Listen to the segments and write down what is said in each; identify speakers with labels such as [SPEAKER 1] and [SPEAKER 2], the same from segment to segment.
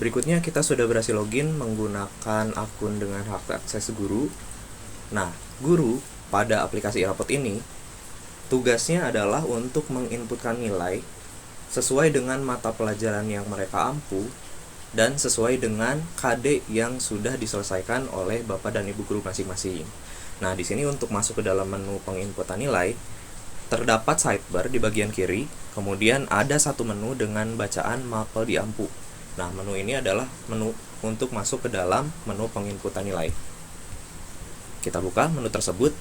[SPEAKER 1] Berikutnya kita sudah berhasil login menggunakan akun dengan hak akses guru. Nah, guru pada aplikasi e-rapot ini tugasnya adalah untuk menginputkan nilai sesuai dengan mata pelajaran yang mereka ampu dan sesuai dengan KD yang sudah diselesaikan oleh Bapak dan Ibu guru masing-masing. Nah, di sini untuk masuk ke dalam menu penginputan nilai, terdapat sidebar di bagian kiri, kemudian ada satu menu dengan bacaan mapel di ampu. Nah, menu ini adalah menu untuk masuk ke dalam menu penginputan nilai. Kita buka menu tersebut.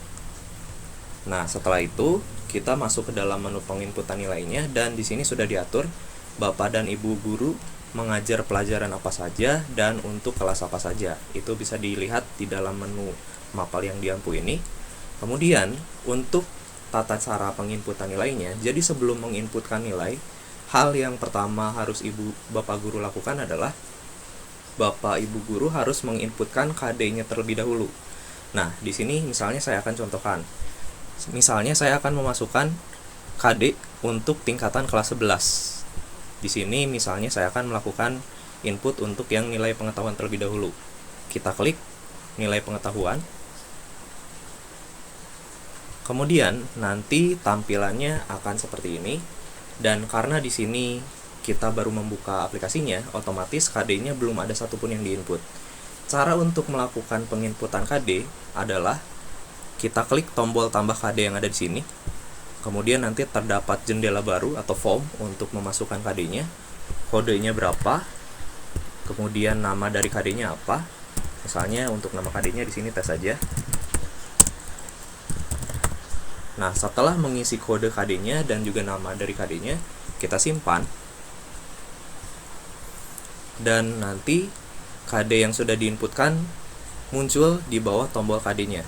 [SPEAKER 1] Nah, setelah itu kita masuk ke dalam menu penginputan nilainya, dan di sini sudah diatur Bapak dan Ibu guru mengajar pelajaran apa saja dan untuk kelas apa saja. Itu bisa dilihat di dalam menu mapel yang diampu ini. Kemudian untuk tata cara penginputan nilainya, jadi sebelum menginputkan nilai, hal yang pertama harus Bapak guru lakukan adalah Bapak Ibu guru harus menginputkan KD-nya terlebih dahulu. Nah, di sini misalnya saya akan contohkan. Misalnya saya akan memasukkan KD untuk tingkatan kelas 11. Di sini misalnya saya akan melakukan input untuk yang nilai pengetahuan terlebih dahulu. Kita klik nilai pengetahuan. Kemudian nanti tampilannya akan seperti ini. Dan karena di sini kita baru membuka aplikasinya, otomatis KD-nya belum ada satupun yang diinput. Cara untuk melakukan penginputan KD adalah kita klik tombol tambah KD yang ada di sini. Kemudian nanti terdapat jendela baru atau form untuk memasukkan KD-nya. Kodenya berapa? Kemudian nama dari KD-nya apa? Misalnya untuk nama KD-nya di sini tes saja. Nah, setelah mengisi kode KD-nya dan juga nama dari KD-nya, kita simpan. Dan nanti KD yang sudah diinputkan muncul di bawah tombol KD-nya.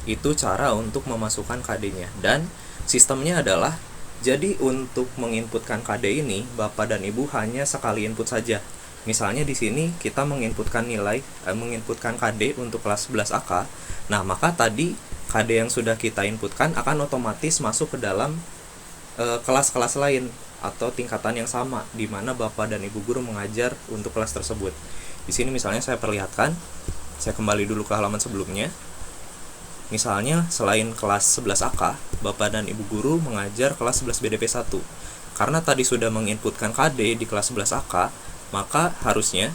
[SPEAKER 1] Itu cara untuk memasukkan KD-nya. Dan sistemnya adalah, jadi untuk menginputkan KD ini, Bapak dan Ibu hanya sekali input saja. Misalnya di sini kita menginputkan menginputkan KD untuk kelas 11 AK. Nah, maka tadi KD yang sudah kita inputkan akan otomatis masuk ke dalam kelas-kelas lain atau tingkatan yang sama di mana Bapak dan Ibu guru mengajar untuk kelas tersebut. Di sini misalnya saya perlihatkan, saya kembali dulu ke halaman sebelumnya. Misalnya selain kelas 11 AK, Bapak dan Ibu guru mengajar kelas 11 BDP 1. Karena tadi sudah menginputkan KD di kelas 11 AK, maka harusnya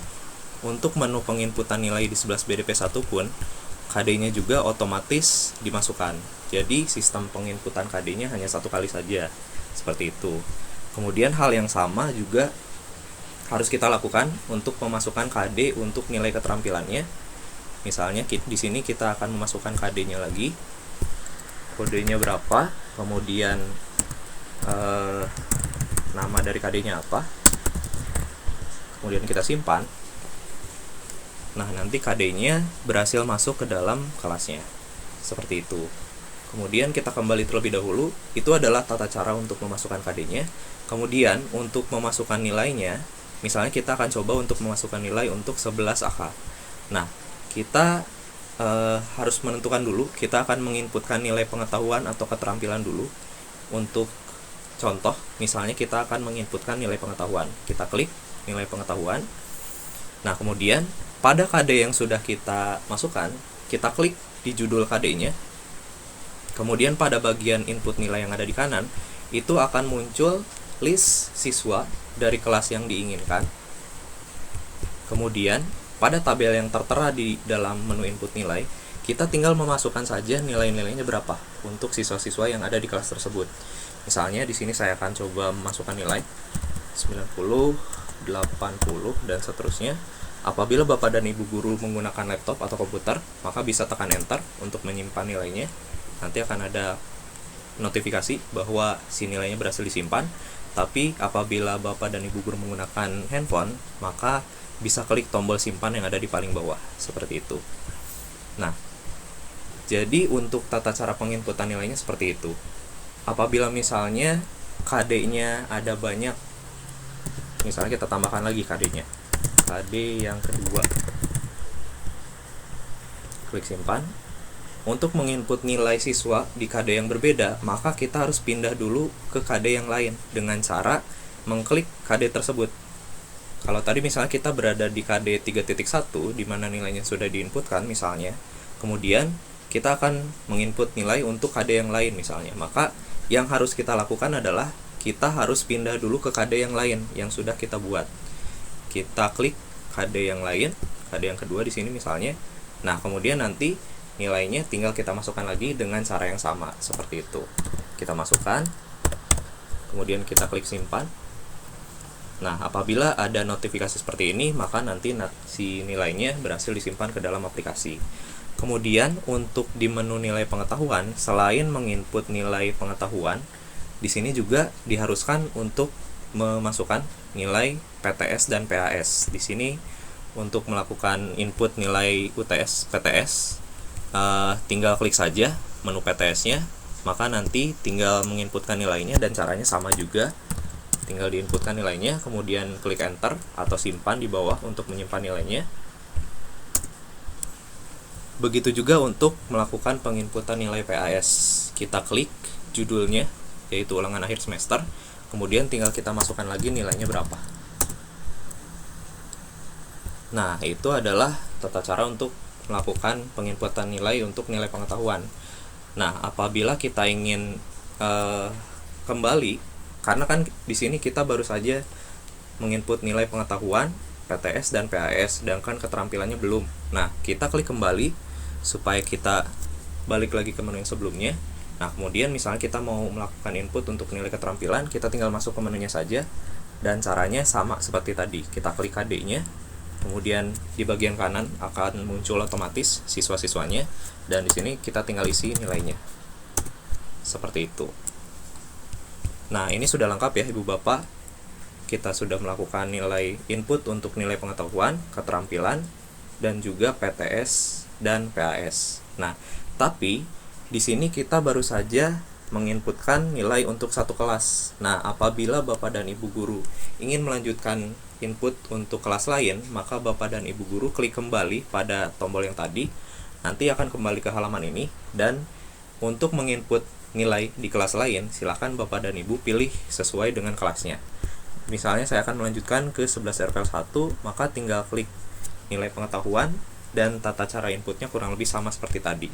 [SPEAKER 1] untuk menu penginputan nilai di 11 BDP 1 pun KD-nya juga otomatis dimasukkan. Jadi sistem penginputan KD-nya hanya satu kali saja. Seperti itu. Kemudian hal yang sama juga harus kita lakukan untuk memasukkan KD untuk nilai keterampilannya. Misalnya di sini kita akan memasukkan KD-nya lagi. Kodenya berapa? Kemudian nama dari KD-nya apa? Kemudian kita simpan. Nah, nanti KD-nya berhasil masuk ke dalam kelasnya. Seperti itu. Kemudian kita kembali terlebih dahulu. Itu adalah tata cara untuk memasukkan KD-nya. Kemudian untuk memasukkan nilainya, misalnya kita akan coba untuk memasukkan nilai untuk 11 AK. Nah, kita harus menentukan dulu. Kita akan menginputkan nilai pengetahuan atau keterampilan dulu. Untuk contoh, misalnya kita akan menginputkan nilai pengetahuan. Kita klik nilai pengetahuan. Nah, kemudian pada KD yang sudah kita masukkan, kita klik di judul KD-nya. Kemudian pada bagian input nilai yang ada di kanan, itu akan muncul list siswa dari kelas yang diinginkan. Kemudian pada tabel yang tertera di dalam menu input nilai, kita tinggal memasukkan saja nilai-nilainya berapa untuk siswa-siswa yang ada di kelas tersebut. Misalnya di sini saya akan coba memasukkan nilai 90, 80 dan seterusnya. Apabila Bapak dan Ibu guru menggunakan laptop atau komputer, maka bisa tekan enter untuk menyimpan nilainya. Nanti akan ada notifikasi bahwa si nilainya berhasil disimpan. Tapi apabila Bapak dan Ibu guru menggunakan handphone, maka bisa klik tombol simpan yang ada di paling bawah. Seperti itu. Nah, jadi untuk tata cara penginputan nilainya seperti itu. Apabila misalnya KD-nya ada banyak, misalnya kita tambahkan lagi KD-nya. KD yang kedua. Klik simpan. Untuk menginput nilai siswa di KD yang berbeda, maka kita harus pindah dulu ke KD yang lain dengan cara mengklik KD tersebut. Kalau tadi misalnya kita berada di KD 3.1 di mana nilainya sudah diinputkan misalnya, kemudian kita akan menginput nilai untuk KD yang lain misalnya. Maka yang harus kita lakukan adalah kita harus pindah dulu ke KD yang lain yang sudah kita buat. Kita klik KD yang lain, KD yang kedua di sini misalnya. Nah, kemudian nanti nilainya tinggal kita masukkan lagi dengan cara yang sama seperti itu. Kita masukkan, kemudian kita klik simpan. Nah, apabila ada notifikasi seperti ini, maka nanti si nilainya berhasil disimpan ke dalam aplikasi. Kemudian untuk di menu nilai pengetahuan, selain menginput nilai pengetahuan, di sini juga diharuskan untuk memasukkan nilai PTS dan PAS. Di sini untuk melakukan input nilai UTS PTS, tinggal klik saja menu PTS-nya, maka nanti tinggal menginputkan nilainya dan caranya sama juga. Tinggal diinputkan nilainya, kemudian klik enter atau simpan di bawah untuk menyimpan nilainya. Begitu juga untuk melakukan penginputan nilai PAS. Kita klik judulnya, yaitu ulangan akhir semester, kemudian tinggal kita masukkan lagi nilainya berapa. Nah, itu adalah tata cara untuk melakukan penginputan nilai untuk nilai pengetahuan. Nah, apabila kita ingin kembali, karena kan di sini kita baru saja menginput nilai pengetahuan, PTS dan PAS, sedangkan keterampilannya belum. Nah, kita klik kembali supaya kita balik lagi ke menu yang sebelumnya. Nah, kemudian misalnya kita mau melakukan input untuk nilai keterampilan, kita tinggal masuk ke menunya saja, dan caranya sama seperti tadi. Kita klik KD-nya, kemudian di bagian kanan akan muncul otomatis siswa-siswanya, dan di sini kita tinggal isi nilainya. Seperti itu. Nah, ini sudah lengkap ya Ibu Bapak. Kita sudah melakukan nilai input untuk nilai pengetahuan, keterampilan, dan juga PTS dan PAS. Nah, tapi di sini kita baru saja menginputkan nilai untuk satu kelas. Nah, apabila Bapak dan Ibu guru ingin melanjutkan input untuk kelas lain, maka Bapak dan Ibu guru klik kembali pada tombol yang tadi. Nanti akan kembali ke halaman ini, dan untuk menginput nilai di kelas lain, silakan Bapak dan Ibu pilih sesuai dengan kelasnya. Misalnya saya akan melanjutkan ke 11 RPL 1, maka tinggal klik nilai pengetahuan dan tata cara inputnya kurang lebih sama seperti tadi.